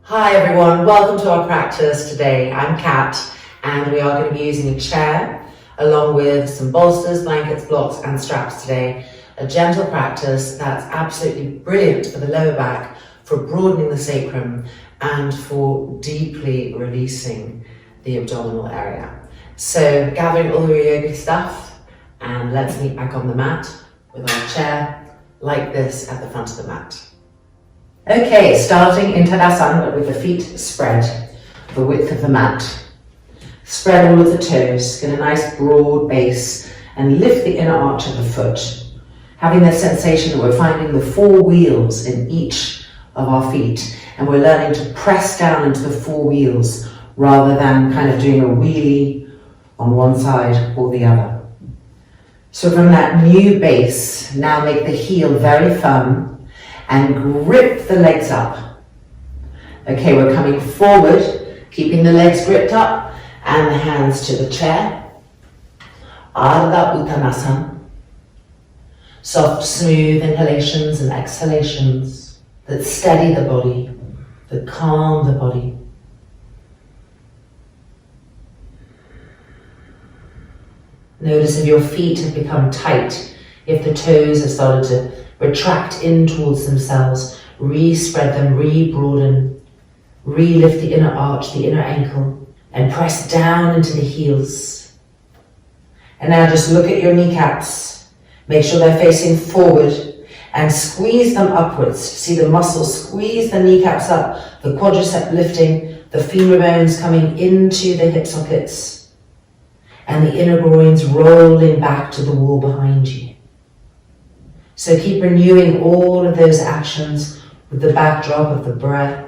Hi everyone, welcome to our practice today. I'm Kat and we are going to be using a chair along with some bolsters, blankets, blocks and straps today. A gentle practice that's absolutely brilliant for the lower back, for broadening the sacrum and for deeply releasing the abdominal area. So gathering all your yoga stuff and let's meet back on the mat with our chair like this at the front of the mat. Okay, starting in Tadasana, but with the feet spread the width of the mat. Spread all of the toes, get a nice broad base and lift the inner arch of the foot. Having the sensation that we're finding the four wheels in each of our feet and we're learning to press down into the four wheels rather than kind of doing a wheelie on one side or the other. So from that new base, now make the heel very firm and grip the legs up. Okay, we're coming forward, keeping the legs gripped up and the hands to the chair. Ardha Uttanasana. Soft, smooth inhalations and exhalations that steady the body, that calm the body. Notice if your feet have become tight, if the toes have started to retract in towards themselves, re-spread them, re-broaden, re-lift the inner arch, the inner ankle, and press down into the heels. And now just look at your kneecaps. Make sure they're facing forward and squeeze them upwards. See the muscles, squeeze the kneecaps up, the quadricep lifting, the femur bones coming into the hip sockets, and the inner groins rolling back to the wall behind you. So keep renewing all of those actions with the backdrop of the breath,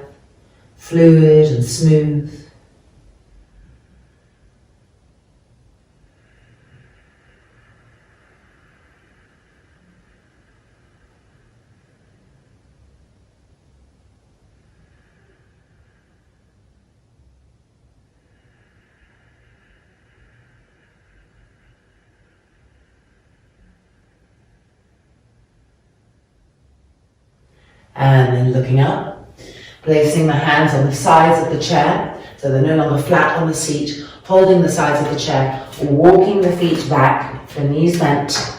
fluid and smooth. And then looking up, placing the hands on the sides of the chair, so they're no longer flat on the seat, holding the sides of the chair, walking the feet back, the knees bent,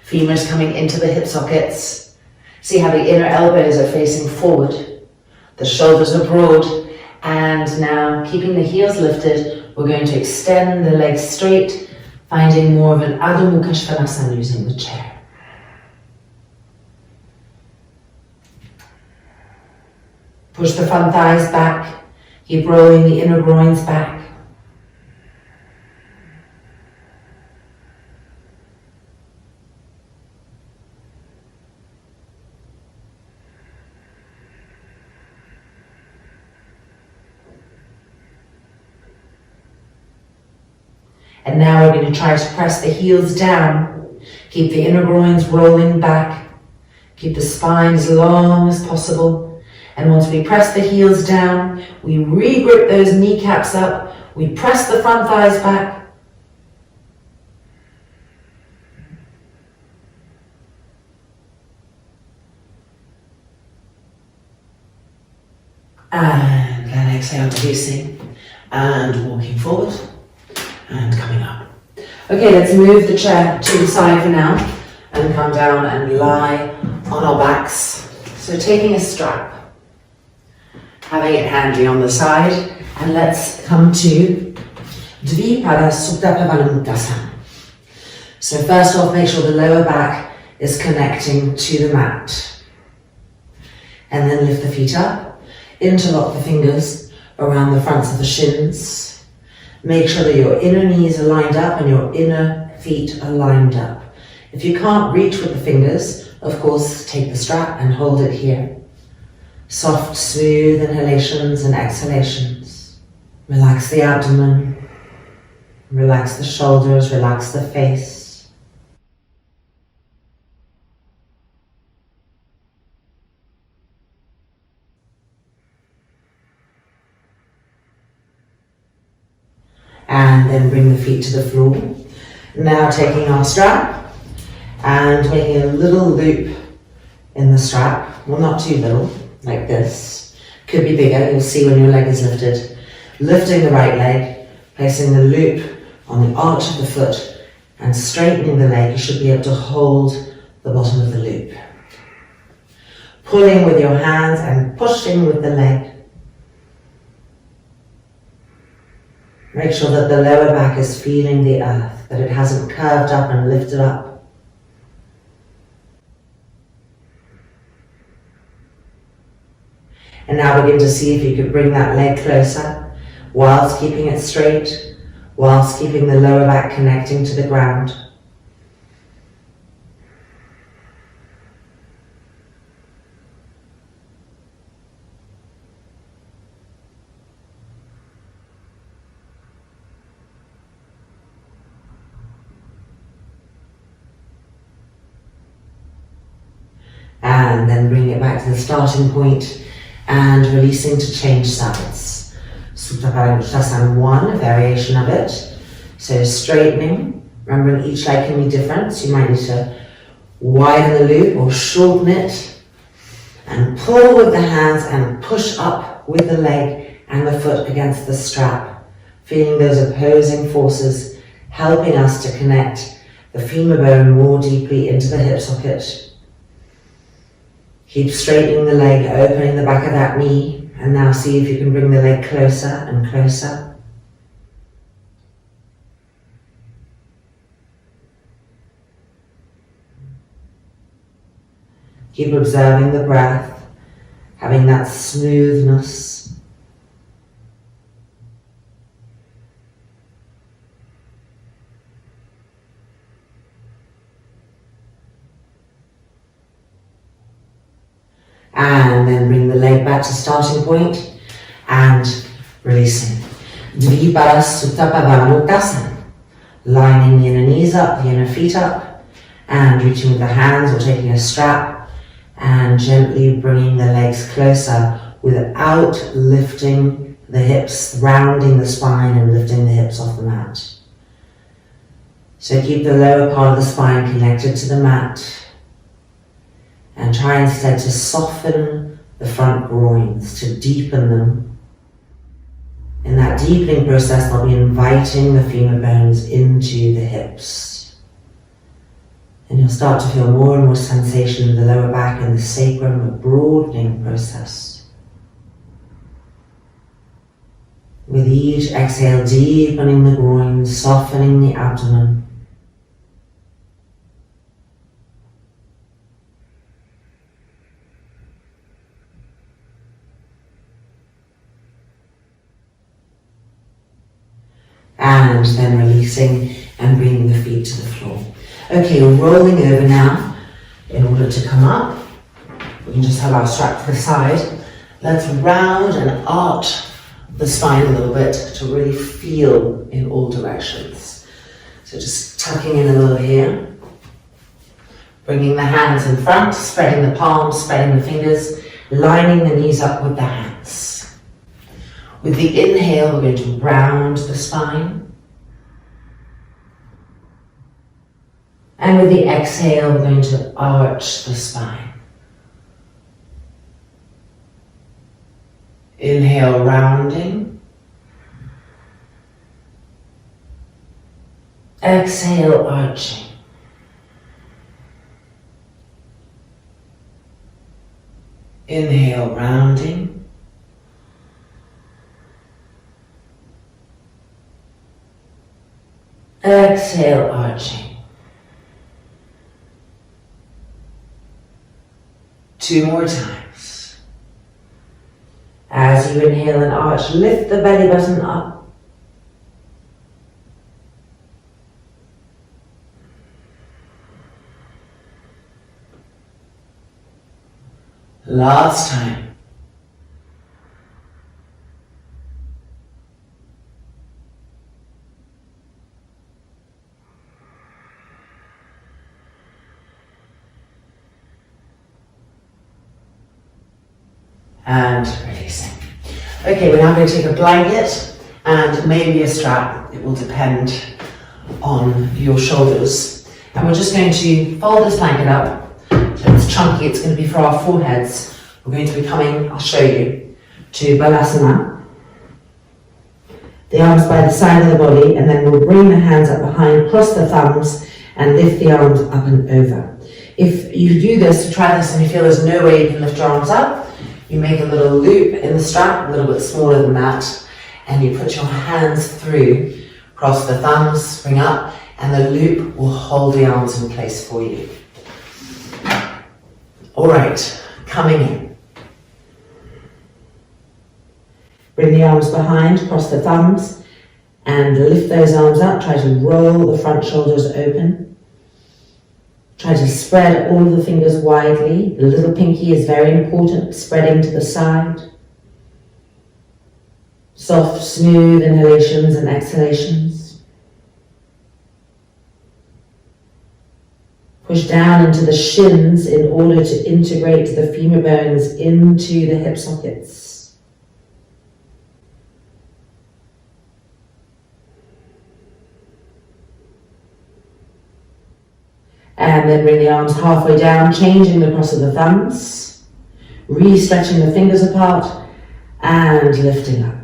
femurs coming into the hip sockets. See how the inner elbows are facing forward, the shoulders are broad, and now keeping the heels lifted, we're going to extend the legs straight, finding more of an Adho Mukha Svanasana using the chair. Push the front thighs back, keep rolling the inner groins back. And now we're going to try to press the heels down, keep the inner groins rolling back, keep the spine as long as possible. And once we press the heels down, we re-grip those kneecaps up, we press the front thighs back. And then exhale, releasing and walking forward and coming up. Okay, let's move the chair to the side for now and come down and lie on our backs. So taking a strap, having it handy on the side, and let's come to Dvipada Supta Pavana Muktasana. So first off, make sure the lower back is connecting to the mat. And then lift the feet up, interlock the fingers around the fronts of the shins. Make sure that your inner knees are lined up and your inner feet are lined up. If you can't reach with the fingers, of course, take the strap and hold it here. Soft, smooth inhalations and exhalations. Relax the abdomen, relax the shoulders, relax the face. And then bring the feet to the floor. Now taking our strap and making a little loop in the strap, well not too little, like this. Could be bigger, you'll see when your leg is lifted. Lifting the right leg, placing the loop on the arch of the foot and straightening the leg. You should be able to hold the bottom of the loop. Pulling with your hands and pushing with the leg. Make sure that the lower back is feeling the earth, that it hasn't curved up and lifted up. And now begin to see if you could bring that leg closer, whilst keeping it straight, whilst keeping the lower back connecting to the ground. And then bring it back to the starting point and releasing to change sides. Pavana Muktasana 1, a variation of it. So straightening, remembering each leg can be different, so you might need to widen the loop or shorten it. And pull with the hands and push up with the leg and the foot against the strap. Feeling those opposing forces helping us to connect the femur bone more deeply into the hip socket. Keep straightening the leg, opening the back of that knee, and now see if you can bring the leg closer and closer. Keep observing the breath, having that smoothness. And then bring the leg back to starting point and releasing. Dvipara Sutta Pavana Muktasana. Lining the inner knees up, the inner feet up, and reaching with the hands or taking a strap and gently bringing the legs closer without lifting the hips, rounding the spine and lifting the hips off the mat. So keep the lower part of the spine connected to the mat. And try instead to soften the front groins, to deepen them. In that deepening process, they'll be inviting the femur bones into the hips. And you'll start to feel more and more sensation in the lower back and the sacrum, a broadening process. With each exhale, deepening the groins, softening the abdomen. And then releasing and bringing the feet to the floor. Okay, rolling over now. In order to come up, we can just have our strap to the side. Let's round and arch the spine a little bit to really feel in all directions. So just tucking in a little here. Bringing the hands in front, spreading the palms, spreading the fingers, lining the knees up with the hands. With the inhale, we're going to round the spine. And with the exhale, we're going to arch the spine. Inhale, rounding. Exhale, arching. Inhale, rounding. Exhale, arching. 2 more times. As you inhale and arch, lift the belly button up. Last time. And releasing. Okay, we're now going to take a blanket and maybe a strap. It will depend on your shoulders. And we're just going to fold this blanket up. So it's chunky, it's going to be for our foreheads. We're going to be coming, I'll show you, to balasana. The arms by the side of the body, and then we'll bring the hands up behind, cross the thumbs, and lift the arms up and over. If you do this, try this, and you feel there's no way you can lift your arms up, you make a little loop in the strap, a little bit smaller than that, and you put your hands through, cross the thumbs, bring up, and the loop will hold the arms in place for you. All right, coming in. Bring the arms behind, cross the thumbs, and lift those arms up. Try to roll the front shoulders open. Try to spread all of the fingers widely. The little pinky is very important, spreading to the side. Soft, smooth inhalations and exhalations. Push down into the shins in order to integrate the femur bones into the hip sockets. And then bring the arms halfway down, changing the cross of the thumbs, re-stretching the fingers apart, and lifting up.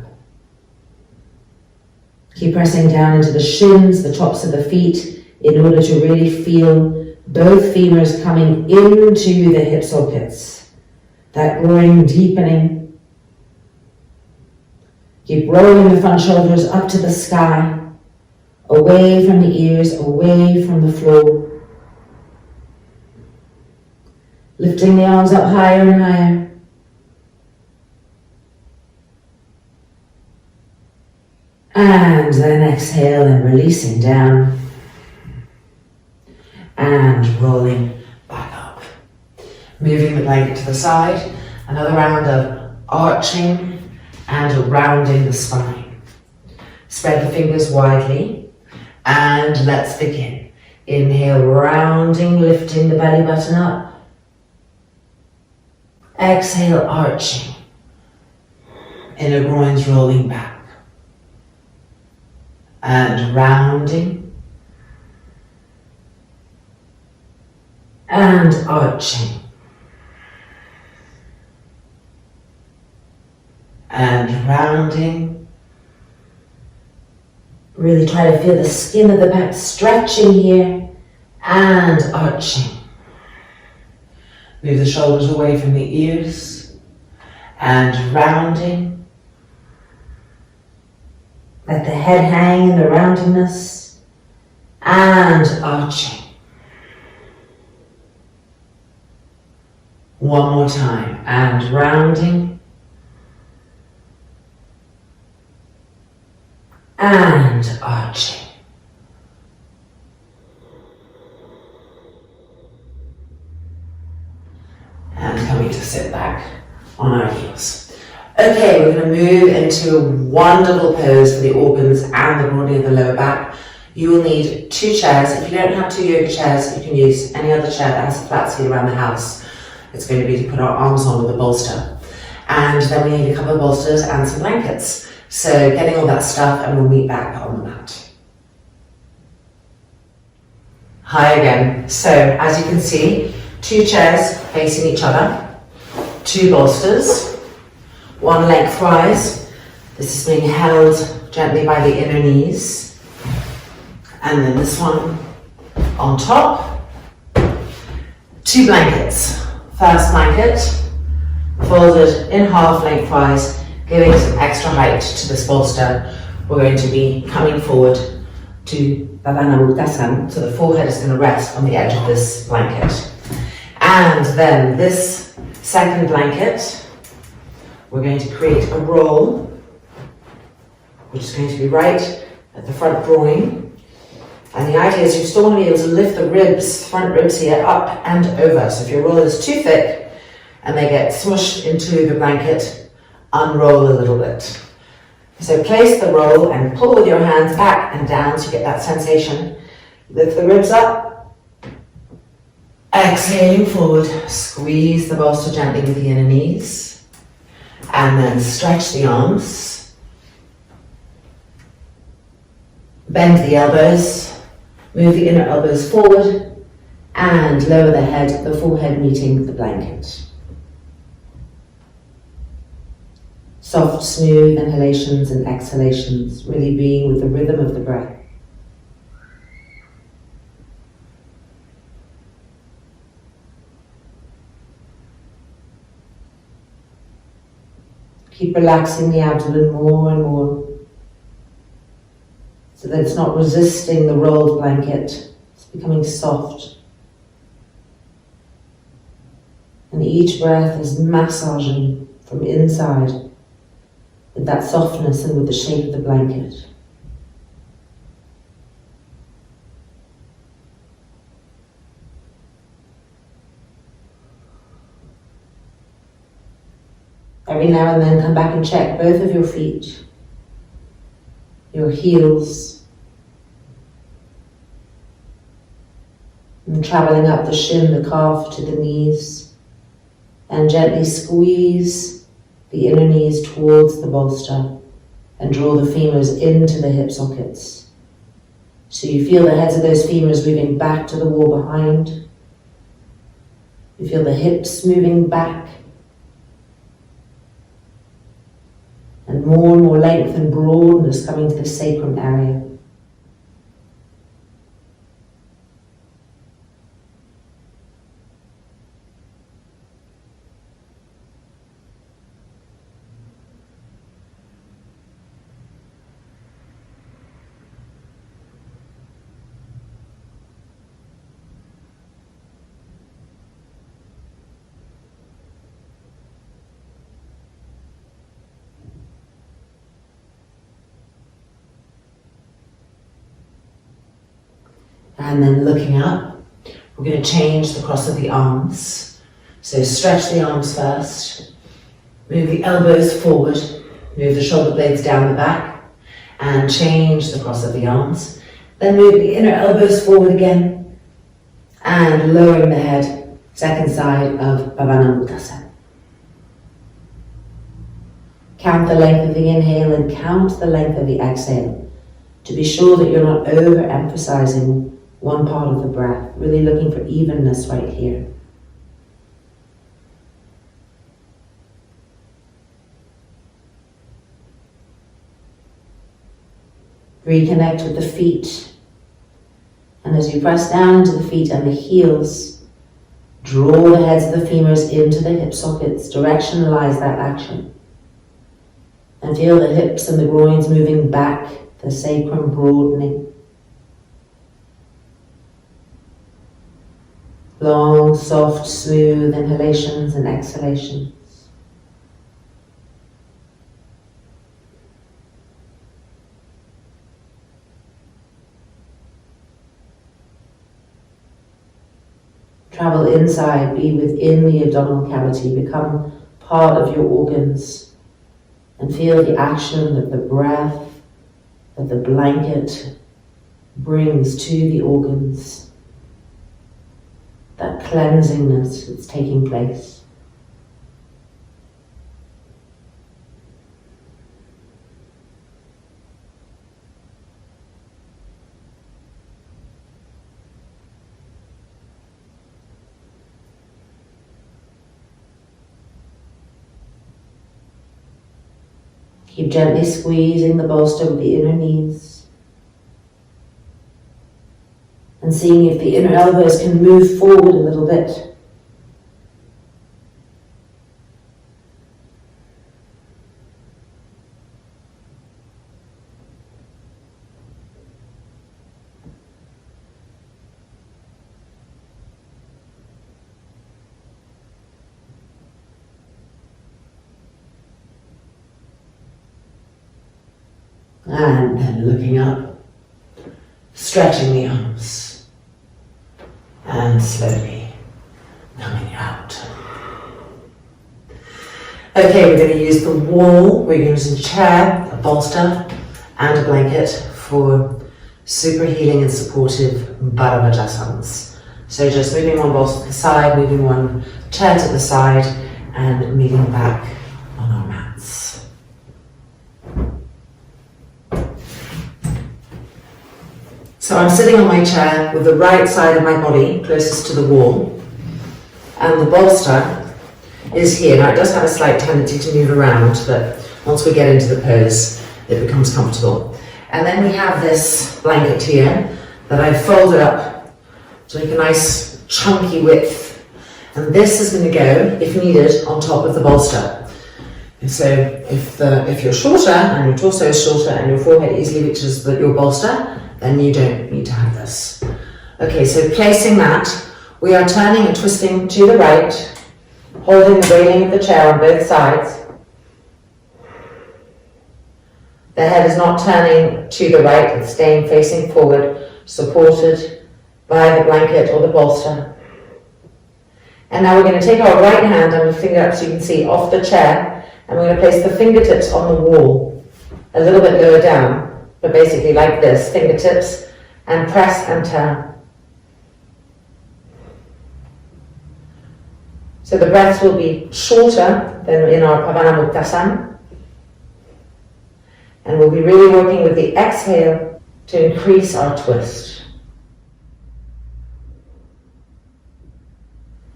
Keep pressing down into the shins, the tops of the feet, in order to really feel both femurs coming into the hip sockets. That groin deepening. Keep rolling the front shoulders up to the sky, away from the ears, away from the floor. Lifting the arms up higher and higher. And then exhale and releasing down. And rolling back up. Moving the blanket to the side. Another round of arching and rounding the spine. Spread the fingers widely. And let's begin. Inhale, rounding, lifting the belly button up. Exhale, arching. Inner groins rolling back. And rounding. And arching. And rounding. Really try to feel the skin of the back stretching here. And arching. Move the shoulders away from the ears and rounding. Let the head hang in the roundedness and arching. One more time, and rounding and arching. And coming to sit back on our heels. Okay, we're going to move into a wonderful pose for the organs and the broadening of the lower back. You will need 2 chairs. If you don't have 2 yoga chairs, you can use any other chair that has a flat seat around the house. It's going to be to put our arms on with a bolster. And then we need a couple of bolsters and some blankets. So getting all that stuff, and we'll meet back on the mat. Hi again. So as you can see, 2 chairs facing each other, 2 bolsters, 1 lengthwise. This is being held gently by the inner knees. And then this one on top. 2 blankets. First blanket, folded in half lengthwise, giving some extra height to this bolster. We're going to be coming forward to Pavana Muktasana, so the forehead is going to rest on the edge of this blanket. And then this second blanket, we're going to create a roll, which is going to be right at the front groin. And the idea is you still want to be able to lift the ribs, front ribs here, up and over. So if your roll is too thick and they get smushed into the blanket, unroll a little bit. So place the roll and pull with your hands back and down so you get that sensation. Lift the ribs up. Exhaling forward, squeeze the bolster gently with the inner knees. And then stretch the arms. Bend the elbows. Move the inner elbows forward and lower the head, the forehead meeting the blanket. Soft, smooth inhalations and exhalations, really being with the rhythm of the breath. Keep relaxing the abdomen more and more so that it's not resisting the rolled blanket. It's becoming soft. And each breath is massaging from inside with that softness and with the shape of the blanket. Every now and then come back and check both of your feet, your heels, and traveling up the shin, the calf to the knees, and gently squeeze the inner knees towards the bolster and draw the femurs into the hip sockets. So you feel the heads of those femurs moving back to the wall behind. You feel the hips moving back. And more length and broadness coming to the sacrum area. And then looking up, we're going to change the cross of the arms. So stretch the arms first, move the elbows forward, move the shoulder blades down the back, and change the cross of the arms. Then move the inner elbows forward again, and lowering the head, second side of Pavana Muktasana. Count the length of the inhale and count the length of the exhale, to be sure that you're not overemphasizing one part of the breath, really looking for evenness right here. Reconnect with the feet. And as you press down into the feet and the heels, draw the heads of the femurs into the hip sockets, directionalize that action. And feel the hips and the groins moving back, the sacrum broadening. Long, soft, smooth inhalations and exhalations. Travel inside, be within the abdominal cavity, become part of your organs, and feel the action that the breath, that the blanket brings to the organs. That cleansingness that's taking place. Keep gently squeezing the bolster with the inner knees. And seeing if the inner elbows can move forward a little bit. And then looking up, stretching the arms. And slowly coming out. Okay, we're going to use the wall, we're going to use a chair, a bolster, and a blanket for super healing and supportive Bharavajasans. So just moving one bolster to the side, moving one chair to the side, and moving back on our mats. So I'm sitting on my chair with the right side of my body closest to the wall, and the bolster is here. Now it does have a slight tendency to move around, but Once we get into the pose, it becomes comfortable. And then we have this blanket here that I've folded up to make a nice chunky width. And this is going to go, if needed, on top of the bolster. And so if you're shorter and your torso is shorter and your forehead easily reaches your bolster, then you don't need to have this. Okay, so placing that, we are turning and twisting to the right, holding the railing of the chair on both sides. The head is not turning to the right, it's staying facing forward, supported by the blanket or the bolster. And now we're going to take our right hand and we'll finger up so you can see off the chair, and we're going to place the fingertips on the wall, a little bit lower down, but basically like this, fingertips, and press and turn. So the breaths will be shorter than in our Pavana Muktasana, and we'll be really working with the exhale to increase our twist.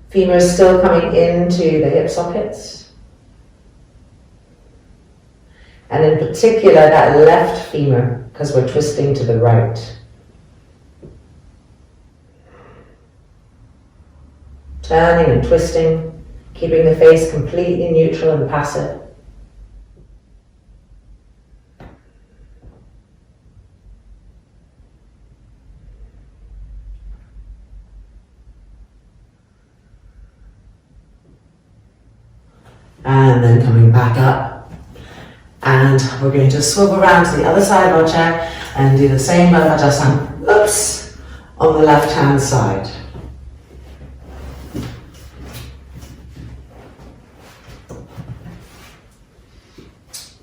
Femur is still coming into the hip sockets. And in particular, that left femur, because we're twisting to the right. Turning and twisting, keeping the face completely neutral and passive. And then coming back up. And we're going to swivel around to the other side of our chair and do the same Adasana, on the left hand side.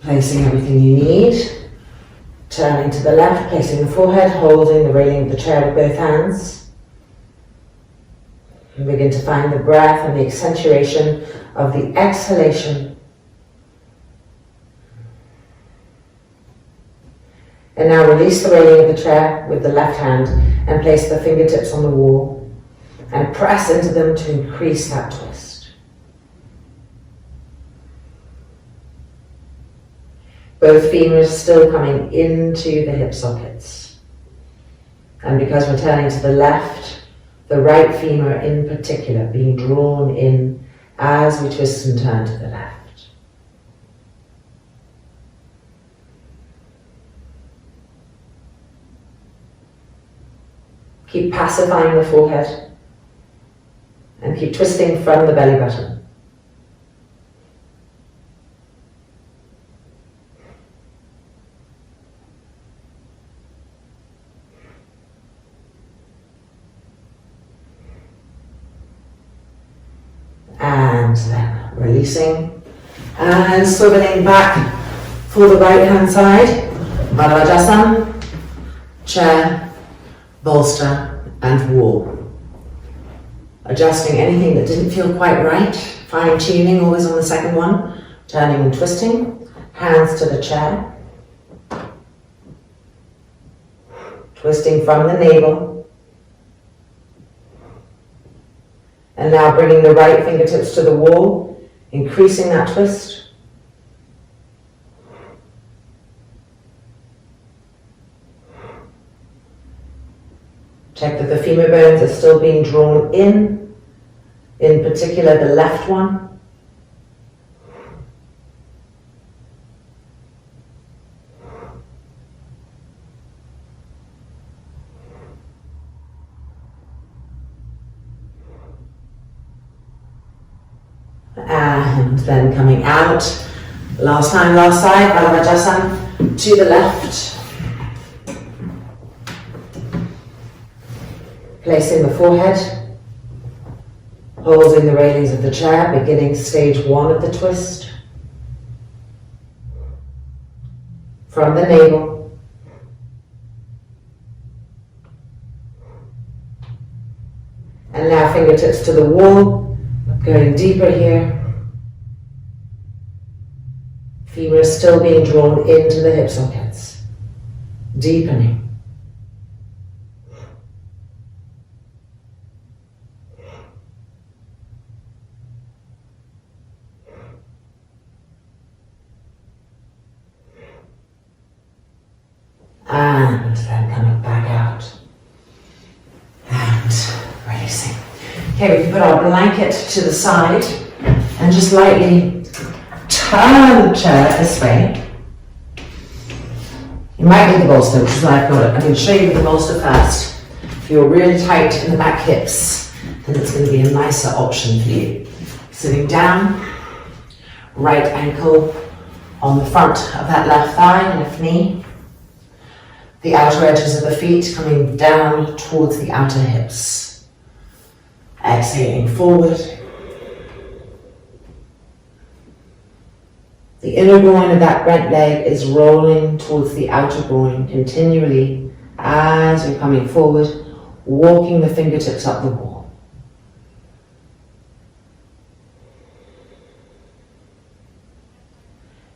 Placing everything you need, turning to the left, placing the forehead, holding the railing of the chair with both hands. And begin to find the breath and the accentuation of the exhalation. And now release the railing of the chair with the left hand and place the fingertips on the wall and press into them to increase that twist. Both femurs still coming into the hip sockets. And because we're turning to the left, the right femur in particular being drawn in as we twist and turn to the left. Keep pacifying the forehead and keep twisting from the belly button. And then releasing and swiveling back for the right hand side. Madhavajasana, chair, bolster and wall. Adjusting anything that didn't feel quite right, fine tuning always on the second one, turning and twisting, hands to the chair, twisting from the navel, and now bringing the right fingertips to the wall, increasing that twist. Check that the femur bones are still being drawn in particular the left one. And then coming out, last time, last side, Baddha to the left. Placing the forehead, holding the railings of the chair, beginning stage one of the twist. From the navel. And now fingertips to the wall, going deeper here. Femur still being drawn into the hip sockets, deepening. Okay, we can put our blanket to the side and just lightly turn the chair this way. You might need the bolster, which is why I've got it. I'm going to show you the bolster first. If you're really tight in the back hips, then it's going to be a nicer option for you. Sitting down, right ankle on the front of that left thigh, left knee. The outer edges of the feet coming down towards the outer hips. Exhaling forward. The inner groin of that bent leg is rolling towards the outer groin continually as you're coming forward, walking the fingertips up the wall.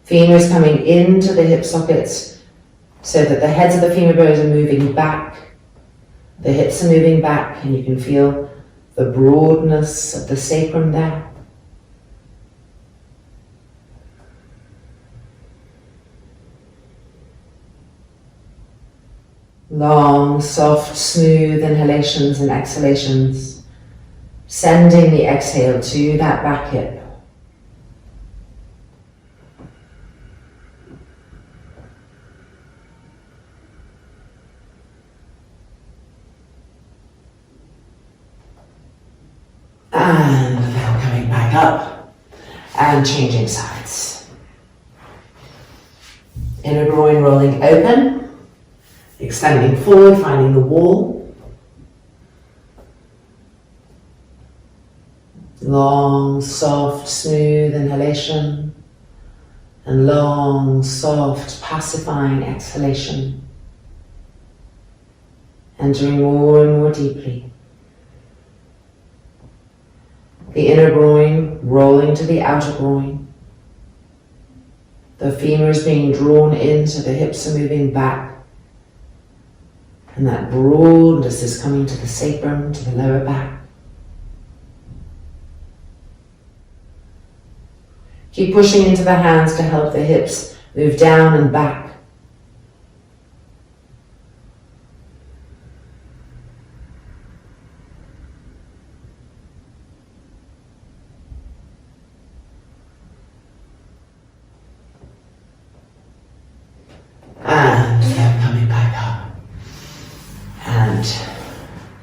Femurs coming into the hip sockets so that the heads of the femur bones are moving back, the hips are moving back, and you can feel the broadness of the sacrum there. Long, soft, smooth inhalations and exhalations, sending the exhale to that back hip. And now coming back up and changing sides. Inner groin rolling open, extending forward, finding the wall. Long, soft, smooth inhalation and long, soft, pacifying exhalation. Entering more and more deeply. The inner groin rolling to the outer groin. The femurs being drawn in so the hips are moving back. And that broadness is coming to the sacrum, to the lower back. Keep pushing into the hands to help the hips move down and back. And then coming back up and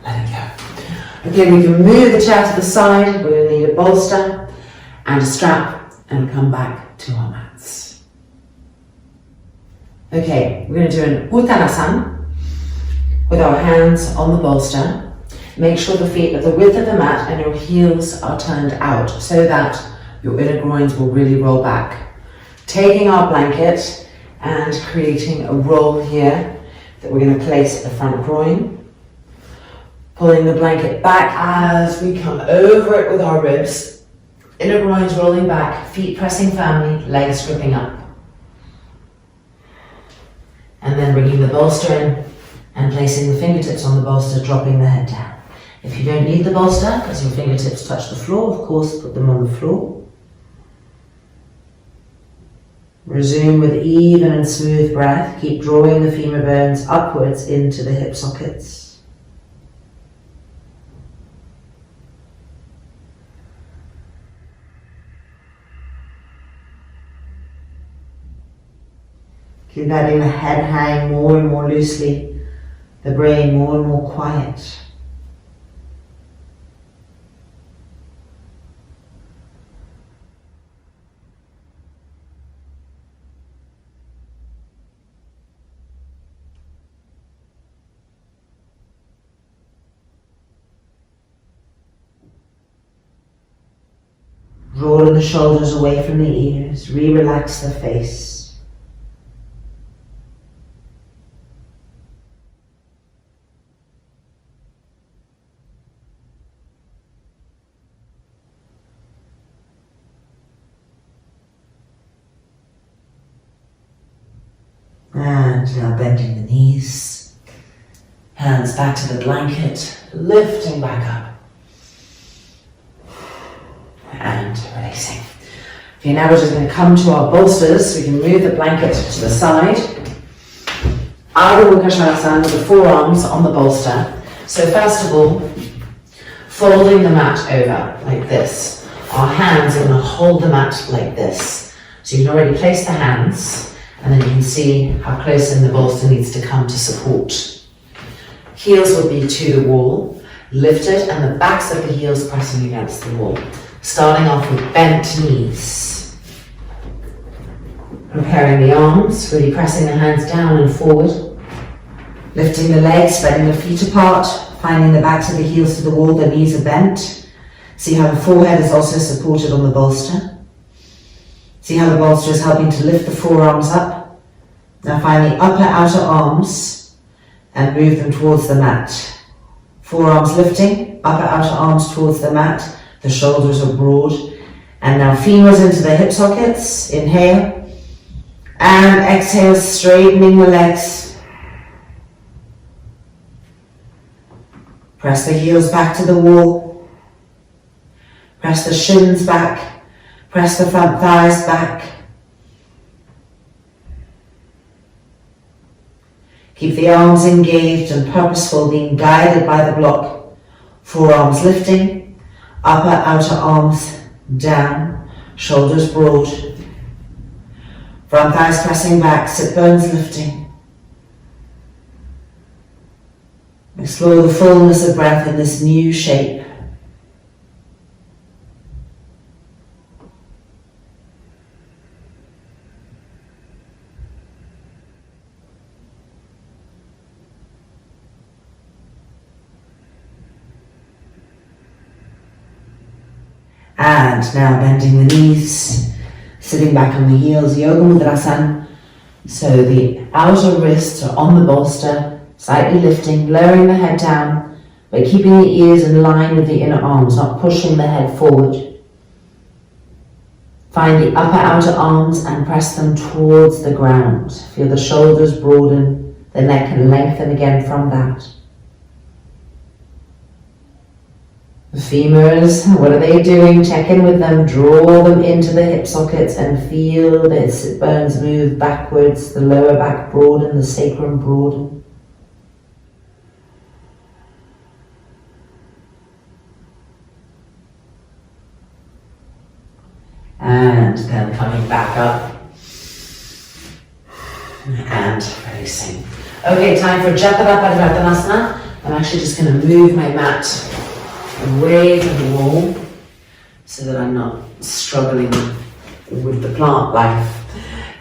letting go. Okay, we can move the chair to the side. We're going to need a bolster and a strap and come back to our mats. Okay, we're going to do an Uttanasana with our hands on the bolster. Make sure the feet are the width of the mat and your heels are turned out so that your inner groins will really roll back. Taking our blanket and creating a roll here that we're going to place at the front groin. Pulling the blanket back as we come over it with our ribs. Inner groins rolling back, feet pressing firmly, legs gripping up. And then bringing the bolster in and placing the fingertips on the bolster, dropping the head down. If you don't need the bolster, because your fingertips touch the floor, of course, put them on the floor. Resume with even and smooth breath. Keep drawing the femur bones upwards into the hip sockets. Keep letting the head hang more and more loosely, the brain more and more quiet. Rolling the shoulders away from the ears, re-relax the face. And now bending the knees, hands back to the blanket, lifting back up. And releasing. Okay, now we're just going to come to our bolsters. We can move the blanket to the side. Ardha Muktasana with the forearms on the bolster. So first of all, folding the mat over like this. Our hands are going to hold the mat like this. So you can already place the hands, and then you can see how close in the bolster needs to come to support. Heels will be to the wall, lifted, and the backs of the heels pressing against the wall. Starting off with bent knees. Preparing the arms, really pressing the hands down and forward. Lifting the legs, spreading the feet apart, finding the backs of the heels to the wall, the knees are bent. See how the forehead is also supported on the bolster. See how the bolster is helping to lift the forearms up. Now find the upper outer arms and move them towards the mat. Forearms lifting, upper outer arms towards the mat. The shoulders are broad. And now femurs into the hip sockets. Inhale. And exhale, straightening the legs. Press the heels back to the wall. Press the shins back. Press the front thighs back. Keep the arms engaged and purposeful, being guided by the block. Forearms lifting, upper outer arms down, shoulders broad. Front thighs pressing back, sit bones lifting. Explore the fullness of breath in this new shape. And now bending the knees, sitting back on the heels, Yoga Mudrasana. So the outer wrists are on the bolster, slightly lifting, lowering the head down, but keeping the ears in line with the inner arms, not pushing the head forward. Find the upper outer arms and press them towards the ground. Feel the shoulders broaden, the neck can lengthen again from that. The femurs, what are they doing? Check in with them, draw them into the hip sockets and feel the sit bones move backwards, the lower back broaden, the sacrum broaden. And then coming back up and releasing. Okay, time for Japada Parivartanasana. I'm actually just going to move my mat away from the wall so that I'm not struggling with the plant life.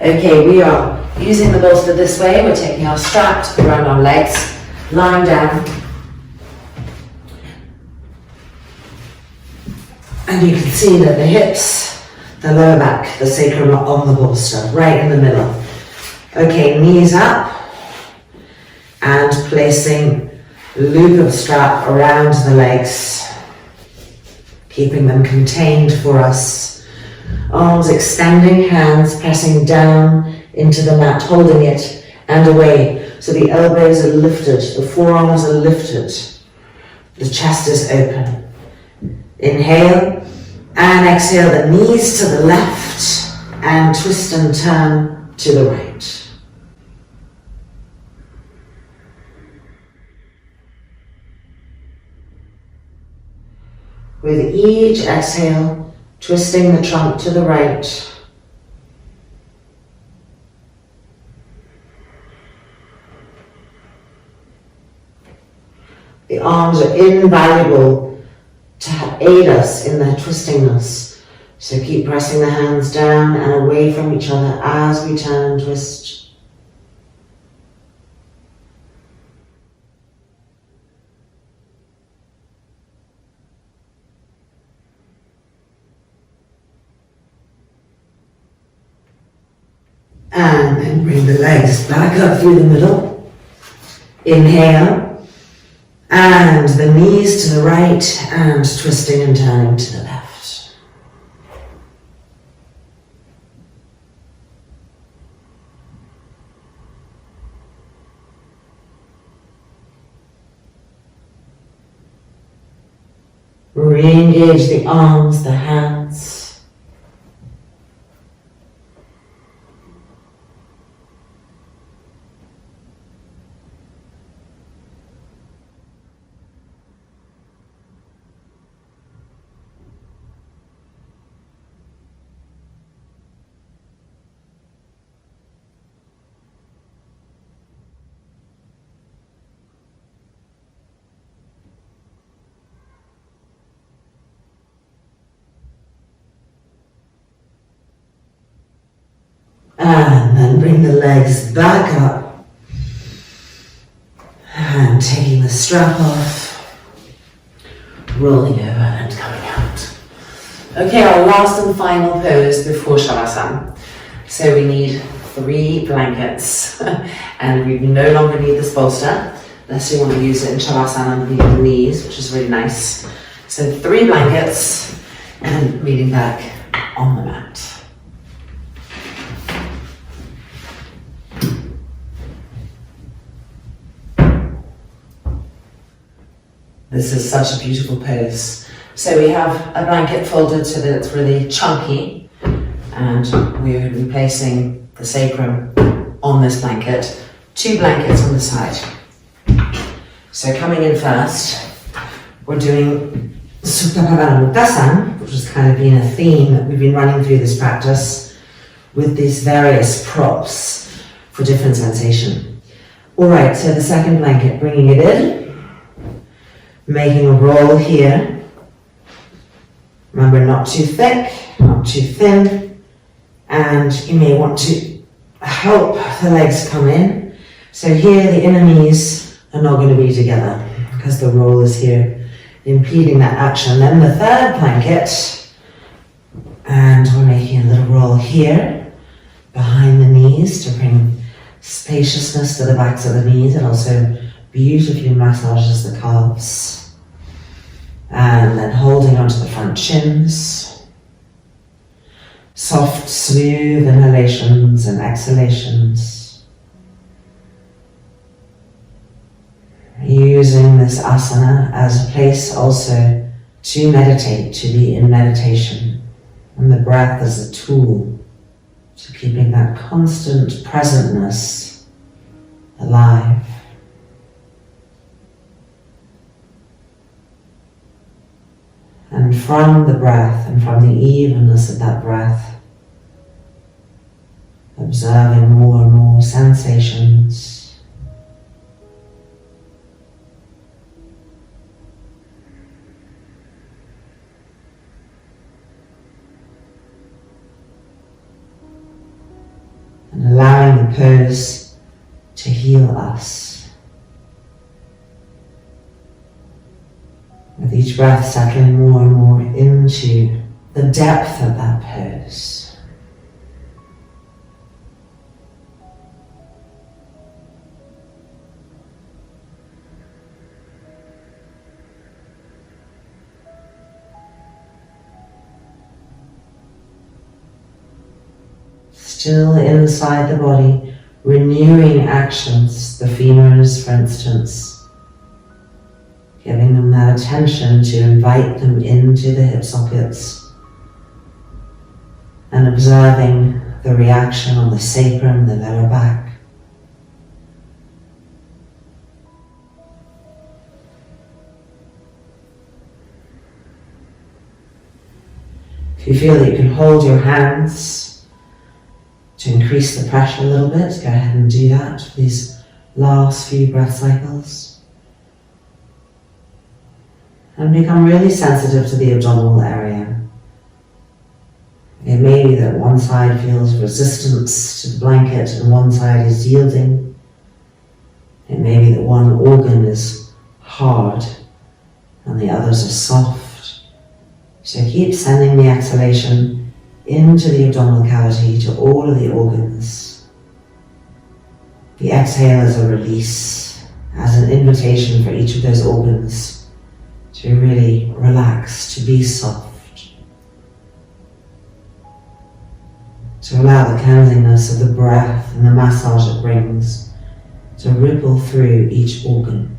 Okay, we are using the bolster this way. We're taking our strap around our legs, lying down. And you can see that the hips, the lower back, the sacrum are on the bolster, right in the middle. Okay, knees up and placing loop of strap around the legs, keeping them contained for us. Arms extending, hands pressing down into the mat, holding it and away. So the elbows are lifted, the forearms are lifted, the chest is open. Inhale and exhale, the knees to the left and twist and turn to the right. With each exhale, twisting the trunk to the right. The arms are invaluable to aid us in their twistingness. So keep pressing the hands down and away from each other as we turn and twist. And then bring the legs back up through the middle. Inhale. And the knees to the right and twisting and turning to the left. Re-engage the arms, the hands. then bring the legs back up and taking the strap off, rolling over and coming out. Okay, our last and final pose before Shavasana. So we need 3 blankets and we no longer need this bolster unless you want to use it in Shavasana underneath the knees, which is really nice. So 3 blankets and meeting back on the mat. This is such a beautiful pose. So we have a blanket folded so that it's really chunky, and we're going to be placing the sacrum on this blanket, 2 blankets on the side. So coming in first, we're doing Pavana Muktasana, which has kind of been a theme that we've been running through this practice with these various props for different sensation. All right, so the second blanket, bringing it in, making a roll here. Remember, not too thick, not too thin, and you may want to help the legs come in. So here the inner knees are not going to be together because the roll is here, impeding that action. Then the third blanket, and we're making a little roll here, behind the knees to bring spaciousness to the backs of the knees. It also beautifully massages the calves. And then holding onto the front shins. Soft, smooth inhalations and exhalations. Using this asana as a place also to meditate, to be in meditation. And the breath as a tool to keeping that constant presentness alive. And from the breath and from the evenness of that breath, observing more and more sensations. And allowing the pose to heal us. With each breath settling more and more into the depth of that pose. Still inside the body, renewing actions, the femurs for instance. Giving them that attention to invite them into the hip sockets and observing the reaction on the sacrum, the lower back. If you feel that you can hold your hands to increase the pressure a little bit, go ahead and do that for these last few breath cycles. And become really sensitive to the abdominal area. It may be that one side feels resistance to the blanket and one side is yielding. It may be that one organ is hard and the others are soft. So keep sending the exhalation into the abdominal cavity to all of the organs. The exhale is a release, as an invitation for each of those organs to really relax, to be soft, to allow the cleansingness of the breath and the massage it brings to ripple through each organ.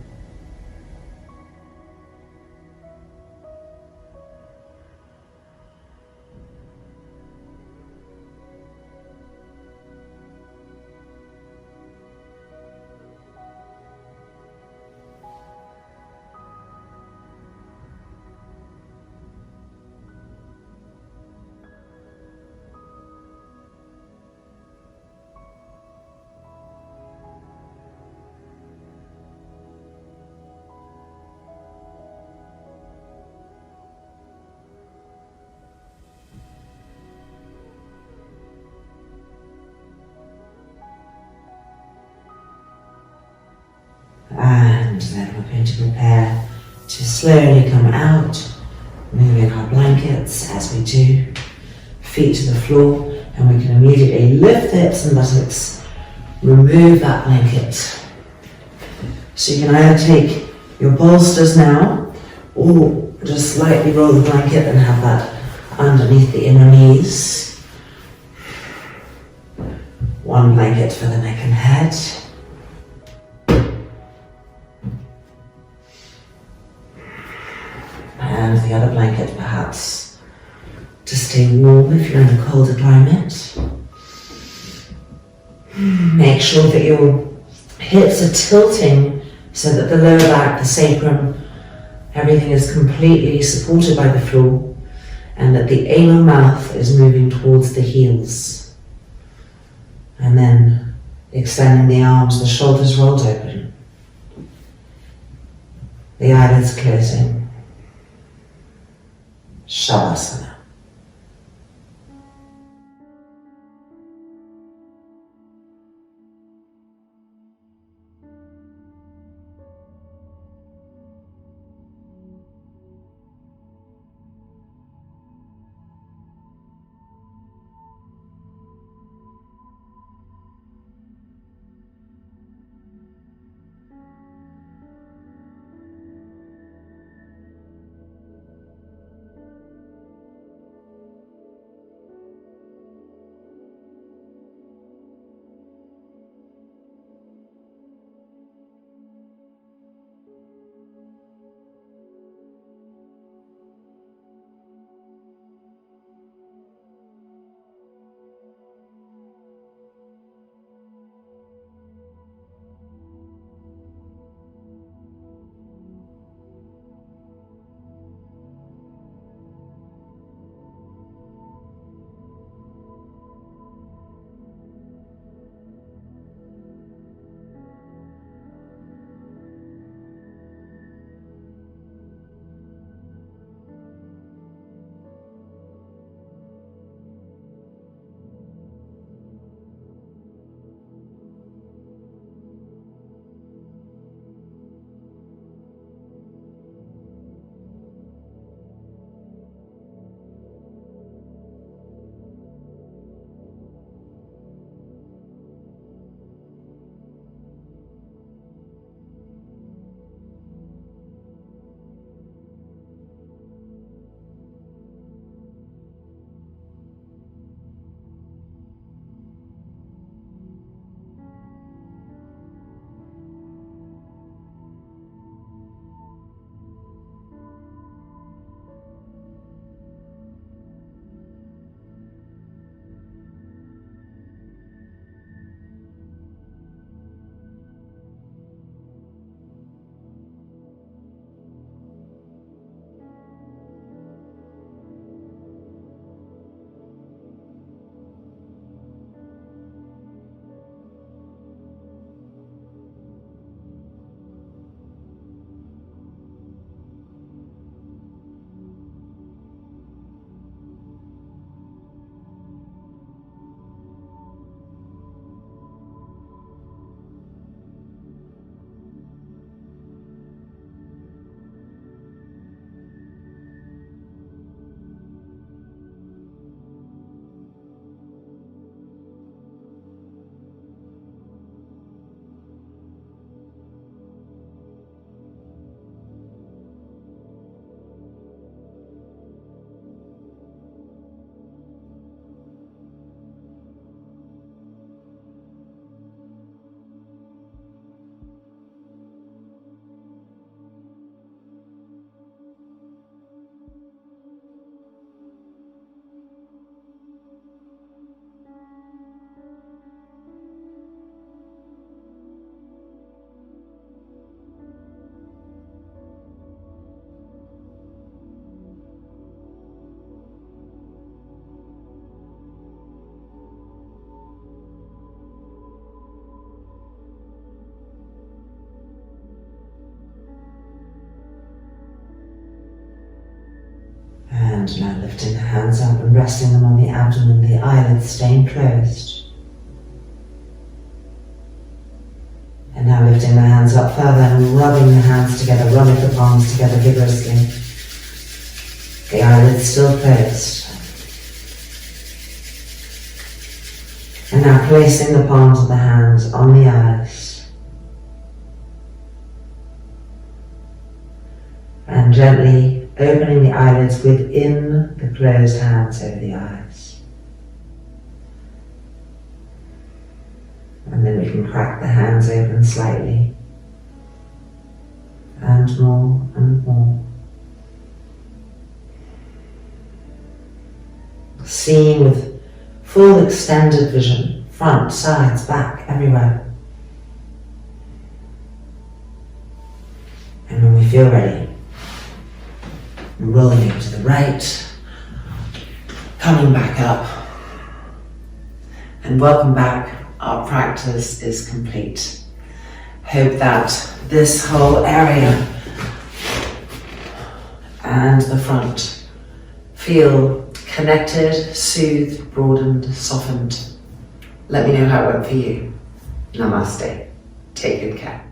And then we're going to prepare to slowly come out, moving our blankets as we do, feet to the floor, and we can immediately lift the hips and buttocks, remove that blanket. So you can either take your bolsters now, or just slightly roll the blanket and have that underneath the inner knees. One blanket for the neck and head. And the other blanket perhaps to stay warm if you're in a colder climate. Make sure that your hips are tilting so that the lower back, the sacrum, everything is completely supported by the floor, and that the anal mouth is moving towards the heels. And then extending the arms, the shoulders rolled open, the eyelids closing. Savasana. And now lifting the hands up and resting them on the abdomen, the eyelids staying closed. And now lifting the hands up further and rubbing the hands together, rubbing the palms together vigorously. The eyelids still closed. And now placing the palms of the hands on the eyes. And gently opening the eyelids within the closed hands over the eyes. And then we can crack the hands open slightly. And more and more. Seeing with full extended vision, front, sides, back, everywhere. And when we feel ready, rolling it to the right, coming back up, and welcome back. Our practice is complete. Hope that this whole area and the front feel connected, soothed, broadened, softened. Let me know how it went for you. Namaste. Take good care.